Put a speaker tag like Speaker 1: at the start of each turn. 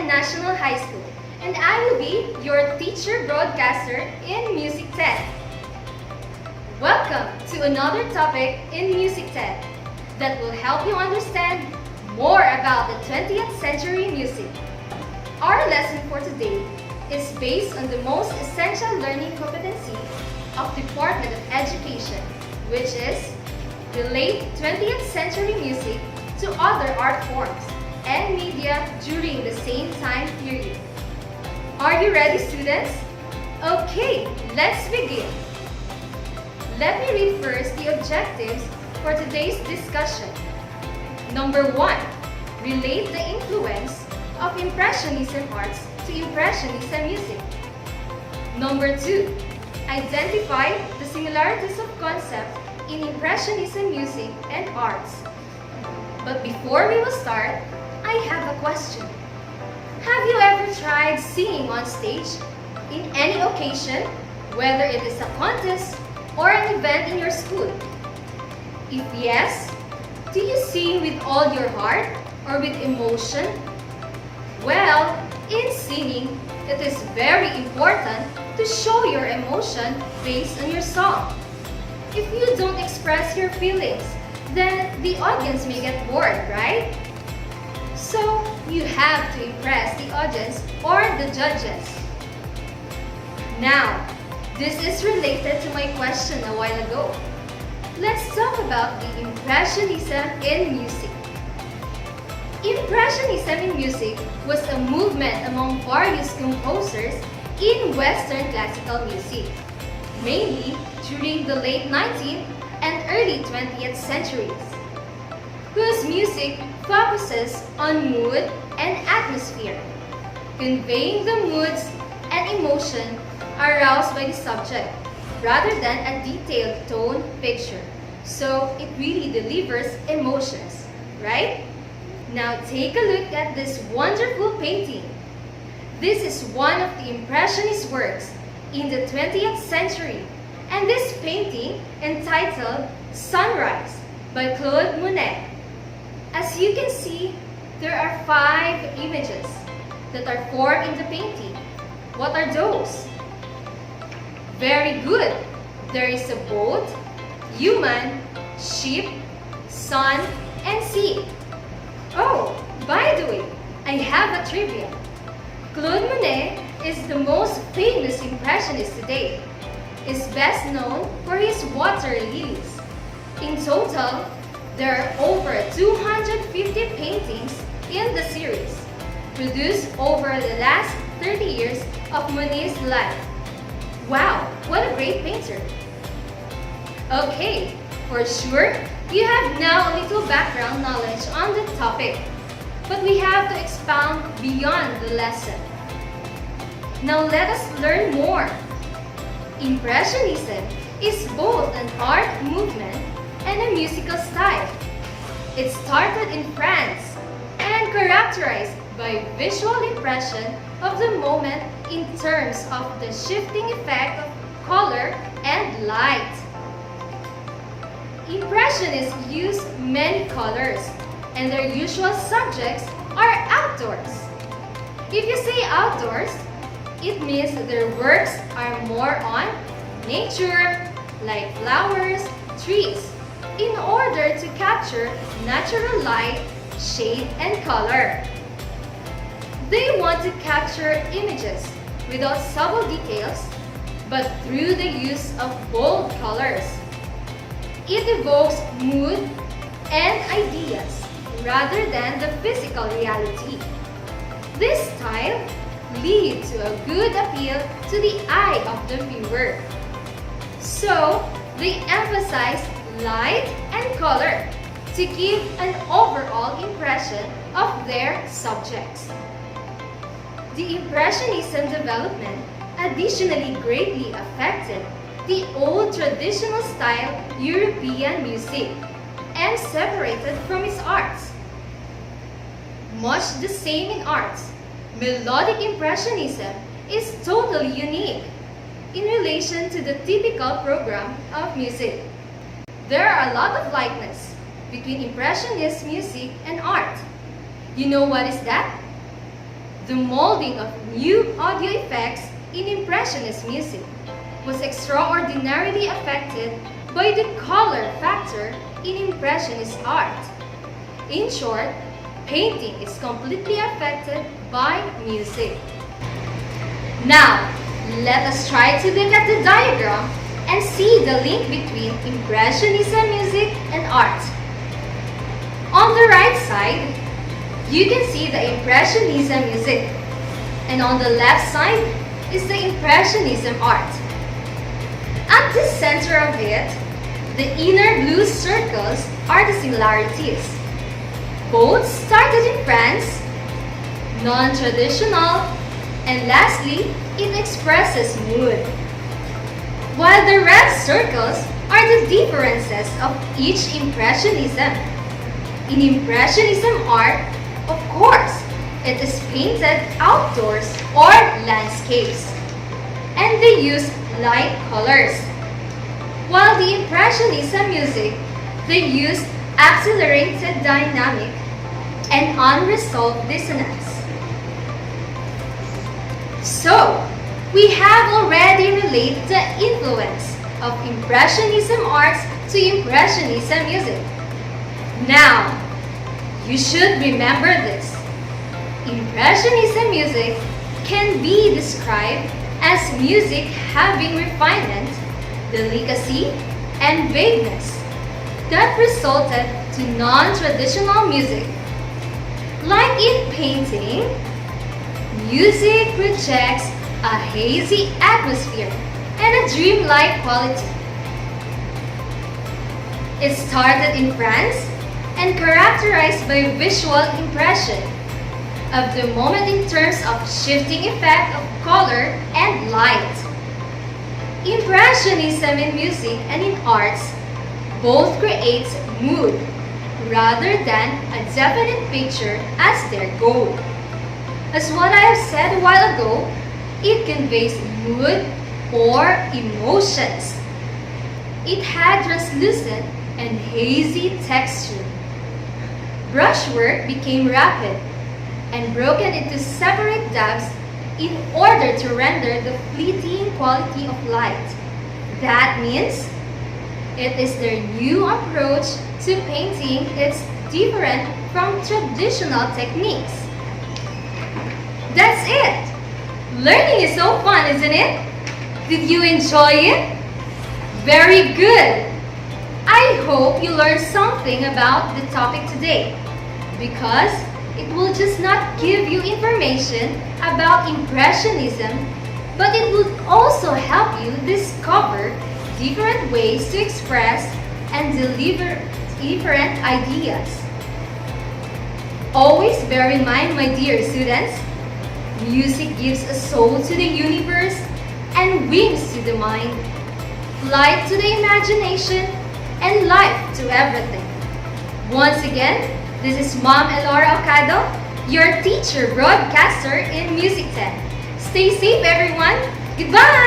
Speaker 1: National High School, and I will be your teacher broadcaster in Music 10. Welcome to another topic in Music 10 that will help you understand more about the 20th century music. Our lesson for today is based on the most essential learning competency of Department of Education, which is relate 20th century music to other art forms and media during the same time period. Are you ready, students? Okay, let's begin. Let me read first the objectives for today's discussion. Number 1, relate the influence of Impressionism arts to Impressionism music. Number 2, identify the similarities of concept in Impressionism music and arts. But before we will start, I have a question. Have you ever tried singing on stage in any occasion, whether it is a contest or an event in your school? If yes, do you sing with all your heart or with emotion? Well, in singing, it is very important to show your emotion based on your song. If you don't express your feelings, then the audience may get bored, right? So, you have to impress the audience or the judges. Now, this is related to my question a while ago. Let's talk about the Impressionism in music. Impressionism in music was a movement among various composers in Western classical music, mainly during the late 19th and early 20th centuries, whose music focuses on mood and atmosphere, conveying the moods and emotion aroused by the subject, rather than a detailed tone picture. So it really delivers emotions, right? Now take a look at this wonderful painting. This is one of the Impressionist works in the 20th century, and this painting entitled Sunrise by Claude Monet. As you can see, there are 5 images that are formed in the painting. What are those? Very good! There is a boat, human, ship, sun, and sea. Oh, by the way, I have a trivia. Claude Monet is the most famous Impressionist today. Is best known for his water lilies. In total, there are over 250 paintings in the series, produced over the last 30 years of Monet's life. Wow, what a great painter! Okay, for sure, you have now a little background knowledge on the topic, but we have to expound beyond the lesson. Now let us learn more. Impressionism is both an art movement and a musical style. It started in France and characterized by visual impression of the moment in terms of the shifting effect of color and light. Impressionists use many colors, and their usual subjects are outdoors. If you say outdoors, it means that their works are more on nature, like flowers, trees, in order to capture natural light, shade, and color. They want to capture images without subtle details, but through the use of bold colors. It evokes mood and ideas rather than the physical reality. This style leads to a good appeal to the eye of the viewer. So, they emphasize light and color to give an overall impression of their subjects. The Impressionism development additionally greatly affected the old traditional style European music and separated from its arts. Much the same in arts, melodic Impressionism is totally unique in relation to the typical program of music. There are a lot of likeness between Impressionist music and art. You know what is that? The molding of new audio effects in Impressionist music was extraordinarily affected by the color factor in Impressionist art. In short, painting is completely affected by music. Now, let us try to look at the diagram and see the link between Impressionism music and art. On the right side, you can see the Impressionism music, and on the left side is the Impressionism art. At the center of it, the inner blue circles are the similarities. Both started in France, non-traditional, and lastly, it expresses mood. While the red circles are the differences of each Impressionism. In Impressionism art, of course, it is painted outdoors or landscapes, and they use light colors. While the Impressionism music, they use accelerated dynamic and unresolved dissonance. So, we have already related the influence of Impressionism arts to Impressionism music. Now, you should remember this. Impressionism music can be described as music having refinement, delicacy, and vagueness that resulted to non-traditional music. Like in painting, music projects a hazy atmosphere and a dreamlike quality. It started in France and characterized by visual impression of the moment in terms of shifting effect of color and light. Impressionism in music and in arts both creates mood rather than a definite picture as their goal. As what I have said a while ago, it conveys mood or emotions. It had translucent and hazy texture. Brushwork became rapid and broken into separate dabs in order to render the fleeting quality of light. That means it is their new approach to painting. It's different from traditional techniques. That's it! Learning is so fun, isn't it? Did you enjoy it? Very good! I hope you learned something about the topic today, because it will just not give you information about Impressionism, but it will also help you discover different ways to express and deliver different ideas. Always bear in mind, my dear students, music gives a soul to the universe and wings to the mind, flight to the imagination, and life to everything. Once again, this is Ma'am Elora Ocado, your teacher broadcaster in Music 10. Stay safe, everyone. Goodbye!